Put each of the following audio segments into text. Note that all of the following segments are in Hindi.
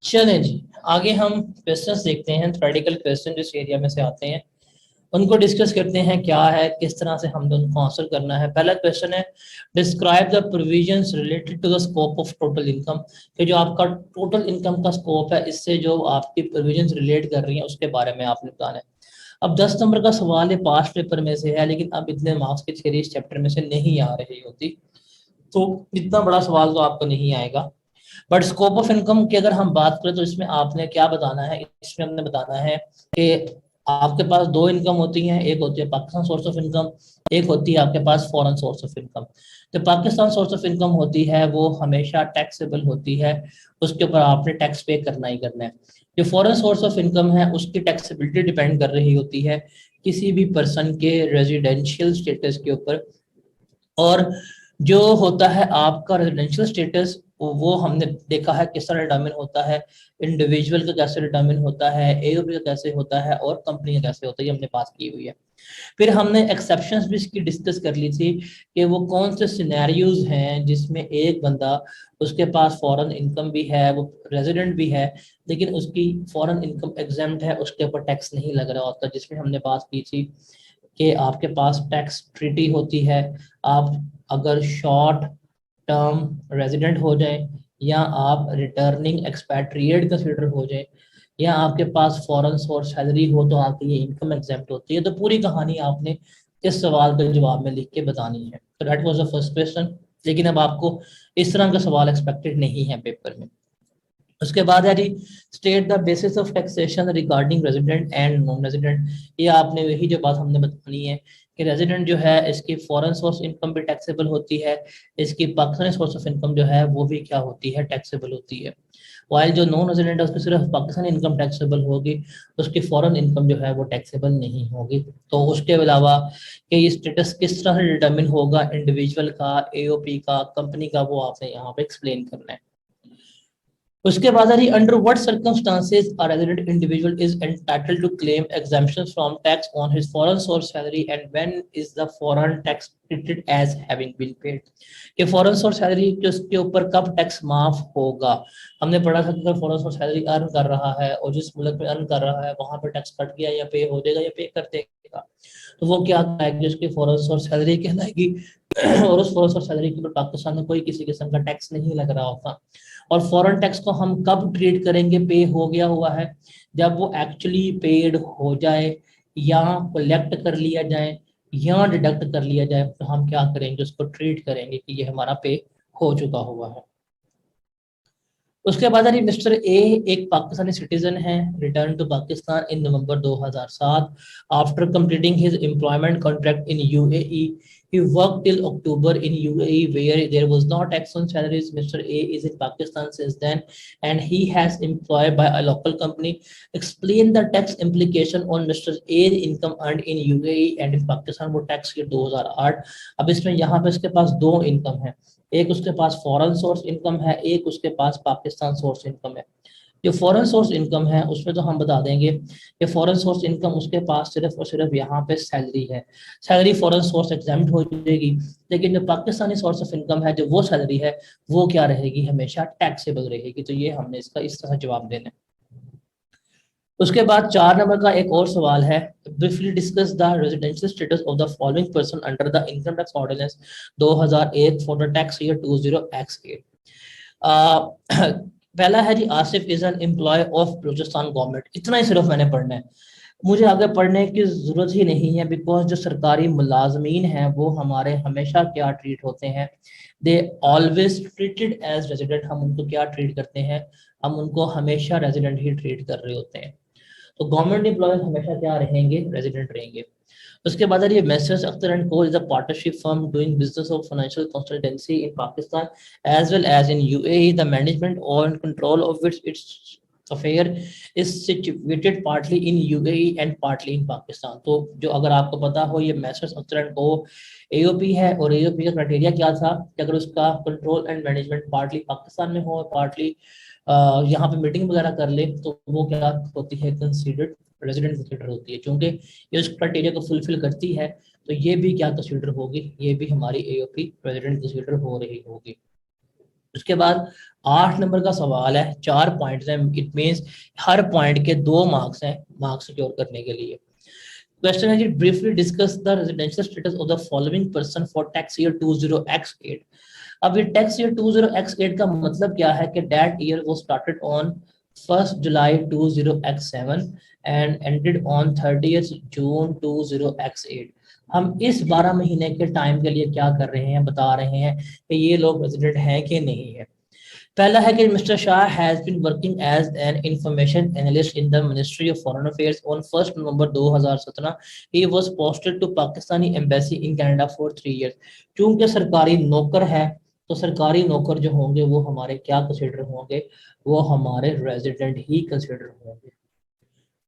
चलें जी, आगे हम क्वेश्चंस देखते हैं। थ्योरेटिकल क्वेश्चन जिस एरिया में से आते हैं उनको डिस्कस करते हैं, क्या है, किस तरह से हमने उनको आंसर करना है। पहला क्वेश्चन है, describe the provisions related to the scope of total income. कि जो आपका टोटल इनकम का स्कोप है, इससे जो आपकी प्रोविजंस रिलेट कर रही हैं उसके बारे में आपने बताना है। अब 10 नंबर का सवाल है, पास्ट पेपर में से है, लेकिन अब इतने मार्क्स की थ्योरी इस चैप्टर में से नहीं आ रही होती, तो इतना बड़ा सवाल तो आपको नहीं आएगा। बट स्कोप ऑफ इनकम की अगर हम बात करें तो इसमें आपने क्या बताना है, इसमें हमने बताना है कि आपके पास दो इनकम होती हैं। एक होती है पाकिस्तान सोर्स ऑफ इनकम, एक होती है आपके पास फॉरेन सोर्स ऑफ इनकम। जो पाकिस्तान सोर्स ऑफ इनकम होती है वो हमेशा टैक्सेबल होती है, उसके ऊपर आपने टैक्स पे करना ही करना है। जो फॉरेन सोर्स ऑफ इनकम है उसकी टैक्सेबिलिटी डिपेंड कर रही होती है किसी भी पर्सन के रेजिडेंशियल स्टेटस के ऊपर। और जो होता है आपका रेजिडेंशियल स्टेटस, वो हमने देखा है किस तरह डिटरमिन होता है, इंडिविजुअल का कैसे डिटरमिन होता है, एओपी का कैसे होता है और कंपनी का कैसे होता है, ये हमने बात की हुई है। फिर हमने एक्सेप्शंस भी इसकी डिस्कस कर ली थी कि वो कौन से सिनेरियोज हैं जिसमें एक बंदा, उसके पास फॉरेन इनकम भी है, वो रेजिडेंट भी है, लेकिन उसकी फॉरेन इनकम एग्जेम्प्ट है, उसके ऊपर टैक्स नहीं लग रहा होता। जिसमें हमने बात की थी कि आपके पास टैक्स ट्रीटी होती है। आप अगर शॉर्ट टर्म रेजिडेंट हो जाए, या आप रिटर्निंग एक्सपैट्रिएट कंसिडर हो जाए, या आपके पास फॉरेन सोर्स सैलरी हो, तो आपकी ये इनकम एग्जेम्प्ट होती है। तो पूरी कहानी आपने इस सवाल के जवाब में लिख के बतानी है। तो that was the first question. लेकिन अब आपको इस तरह का सवाल एक्सपेक्टेड नहीं है पेपर में। उसके बाद है जी, state the basis of taxation regarding resident and non resident. ये आपने वही जो बात हमने बतानी है कि रेजिडेंट जो है इसकी फॉरेन सोर्स इनकम भी टैक्सेबल होती है, इसकी पाकिस्तानी सोर्स ऑफ इनकम जो है वो भी क्या होती है, टैक्सेबल होती है। वाइल जो नॉन रेजिडेंट है उसकी सिर्फ पाकिस्तानी इनकम टैक्सेबल होगी, उसकी फॉरेन इनकम जो है वो टैक्सेबल नहीं होगी। तो उसके अलावा कि ये स्टेटस किस तरह से डिटर्मिन होगा, इंडिविजुअल का, एओपी का, कंपनी का, वो आपने यहाँ पे एक्सप्लेन करना है। उसके बाद है under what circumstances a resident individual is entitled to claim exemptions from tax on his foreign source salary and when is the foreign tax treated as having been paid. कि फॉरेन सोर्स सैलरी के उसके ऊपर कब टैक्स माफ होगा। हमने पढ़ा था कि अगर फॉरेन सोर्स सैलरी अर्न कर रहा है और जिस मुल्क में अर्न कर रहा है वहां पर टैक्स कट गया या पे हो जाएगा या पे कर देगा, तो वो क्या कहलाएगी, उसकी फॉरेन सोर्स सैलरी कहलाएगी। और उस फॉरेन सोर्स सैलरी के ऊपर पाकिस्तान में कोई किसी किस्म का टैक्स नहीं लग रहा होता। और फॉरेन टैक्स को हम कब ट्रीट करेंगे, पे हो गया हुआ है, जब वो एक्चुअली पेड हो जाए, या कलेक्ट कर लिया जाए, या डिडक्ट कर लिया जाए, तो हम क्या करेंगे, उसको ट्रीट करेंगे कि ये हमारा पे हो चुका हुआ है। उसके बाद मिस्टर ए एक पाकिस्तानी सिटीजन है, return to Pakistan in November 2007 after completing his employment contract in UAE. He worked till October in UAE where there was no tax on salaries. Mr. A is in Pakistan since then and he has employed by a local company. Explain the tax implication on Mr. A's income earned in UAE and in Pakistan. वो टैक्स ईयर 2008। अब इसमें यहाँ पे इसके पास दो इनकम है, एक उसके पास फॉरेन सोर्स इनकम है, एक उसके पास पाकिस्तान सोर्स इनकम है। जो फॉरेन सोर्स इनकम है उसमें तो हम बता देंगे कि फॉरेन सोर्स इनकम उसके पास सिर्फ और सिर्फ यहाँ पे सैलरी है, सैलरी फॉरेन सोर्स एग्जाम्प्ट हो जाएगी। लेकिन जो पाकिस्तानी सोर्स ऑफ इनकम है, जो वो सैलरी है, वो क्या रहेगी, हमेशा टैक्सेबल रहेगी। तो ये हमने इसका इस तरह जवाब देना है। उसके बाद 4 नंबर का एक और सवाल है, briefly discuss the residential status of the following person under the income tax ordinance 2001 for the tax year 20x8। पहला है जी, Asif is an employee of Balochistan government. इतना ही सिर्फ मैंने पढ़ना है, मुझे आगे पढ़ने की जरूरत ही नहीं है, बिकॉज जो सरकारी मुलाजमीन हैं वो हमारे हमेशा क्या ट्रीट होते हैं, they always treated as resident. हम उनको क्या ट्रीट करते हैं, हम उनको हमेशा रेजिडेंट ही ट्रीट कर रहे होते हैं। तो गवर्नमेंट एम्प्लॉयज हमेशा क्या रहेंगे, रेजिडेंट रहेंगे। उसके बाद ये messrs Akhtar and Co is a partnership firm doing business of financial consultancy in Pakistan as well as in UAE. The management और control of which its affair is situated partly in UAE and partly in Pakistan. तो जो अगर आपको पता हो, ये messrs Akhtar and Co AOP है, और एओपी का क्राइटेरिया क्या था कि अगर उसका control and management partly Pakistan में हो, पार्टली यहाँ पे मीटिंग वगैरह कर ले, तो वो क्या होती है, कंसीडर्ड रेजिडेंट कंसीडर होती है। क्योंकि ये उस क्राइटेरिया को फुलफिल करती है, तो ये भी क्या कंसीडर होगी, ये भी हमारी एओपी रेजिडेंट कंसीडर हो रही होगी। उसके बाद 8 नंबर का सवाल है, 4 पॉइंट्स हैं, इट मींस हर पॉइंट के 2 मार्क्स हैं मार्क्स सिक्योर करने के लिए। क्वेश्चन है जी, briefly discuss the residential status of the following person for tax year 20x8। अब ये टैक्स ईयर 20x8 का मतलब क्या है कि दैट ईयर वो started on 1 July 20x7 and ended on 30 June 20x8। हम इस 12 महीने के टाइम के लिए क्या कर रहे हैं, बता रहे हैं कि ये लोग रेजिडेंट हैं कि नहीं है। पहला है कि mister Shah has been working as an information analyst in the ministry of foreign affairs on 1 November 2017। He was posted to Pakistani embassy in Canada for 3 years. क्योंकि सरकारी नौकर है तो सरकारी नौकर जो होंगे वो हमारे क्या कंसिडर होंगे, वो हमारे रेजिडेंट ही कंसिडर होंगे।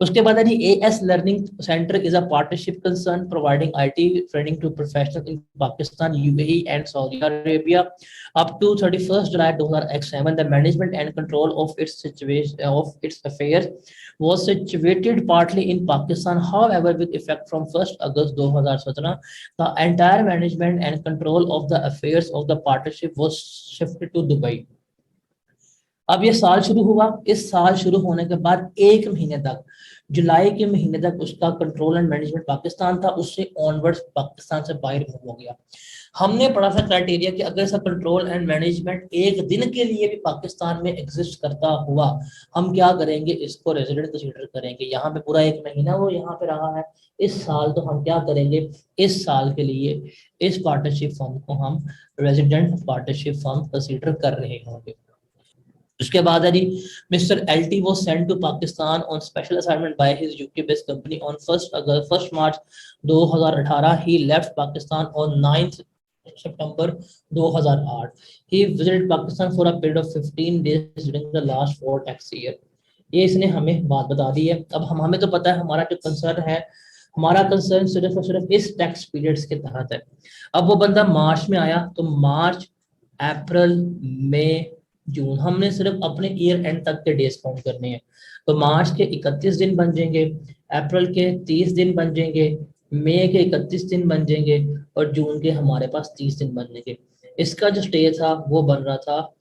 उसके बाद है AS learning centre is a partnership concern providing IT training to professional in Pakistan, UAE and Saudi Arabia up to 31 July 2007। The management and control of its situation of its affairs was situated partly in Pakistan. However, with effect from 1 August 2017, the entire management and control of the affairs of the partnership was shifted to Dubai. अब ये साल शुरू हुआ, इस साल शुरू होने के बाद 1 महीने तक, जुलाई के महीने तक उसका कंट्रोल एंड मैनेजमेंट पाकिस्तान था, उससे ऑनवर्ड्स पाकिस्तान से बाहर मूव हो गया। हमने पढ़ा था क्राइटेरिया कि अगर इसका कंट्रोल एंड मैनेजमेंट एक दिन के लिए भी पाकिस्तान में एग्जिस्ट करता हुआ, हम क्या करेंगे, इसको रेजिडेंट कंसीडर करेंगे। यहाँ पे पूरा 1 महीना वो यहाँ पे रहा है, इस साल तो हम क्या करेंगे, इस साल के लिए इस पार्टनरशिप फर्म को हम रेजिडेंट पार्टनरशिप फर्म कंसीडर कर रहे होंगे। उसके बाद है जी, Mr LT was sent to Pakistan on special assignment by his UK based company on 1 March 2018। He left Pakistan on 9 September 2008। He visited Pakistan for a period of 15 days during the last 4 tax year. ये इसने हमें बात बता दी है। अब हमें तो पता है हमारा जो कंसर्न है, हमारा कंसर्न सिर्फ और सिर्फ इस टैक्स पीरियड्स के तहत है। अब वो बंदा मार्च में आया तो मार्च, अप्रैल, मई, जून, हमने सिर्फ अपने ईयर एंड तक के डेज काउंट करने हैं। तो मार्च के 31 दिन बन जाएंगे, अप्रैल के 30 दिन बन जाएंगे, मई के 31 दिन बन जाएंगे और जून के हमारे पास 30 दिन बन जाएंगे। इसका जो स्टे था वो बन रहा था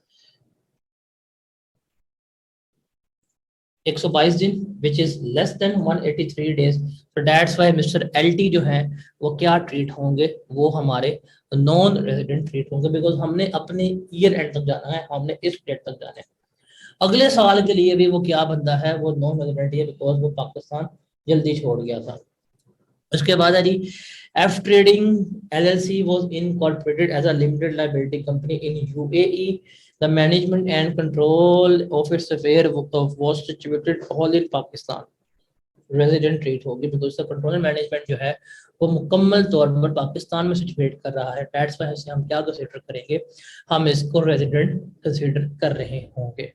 122 दिन, which is less than 183 days. तो दैट्स वाई मिस्टर एलटी जो है वो क्या ट्रीट होंगे, वो हमारे नॉन रेजिडेंट ट्रीट होंगे, बिकॉज हमने अपने ईयर एंड तक जाना है, हमने इस डेट तक जाना है। अगले साल के लिए भी वो क्या बंदा है, वो नॉन रेजिडेंट है, बिकॉज वो पाकिस्तान जल्दी छोड़ गया था। उसके बाद है जी, F trading LLC was incorporated as a limited liability company in UAE. The management and control of its affair was situated all in Pakistan. Resident treat होगी बिकॉज इसका कंट्रोल एंड मैनेजमेंट जो है वो मुकम्मल तौर पर पाकिस्तान में सिचुएट कर रहा है। दैट्स व्हाई हम क्या कंसीडर करेंगे, हम इसको रेजिडेंट कंसीडर कर रहे होंगे।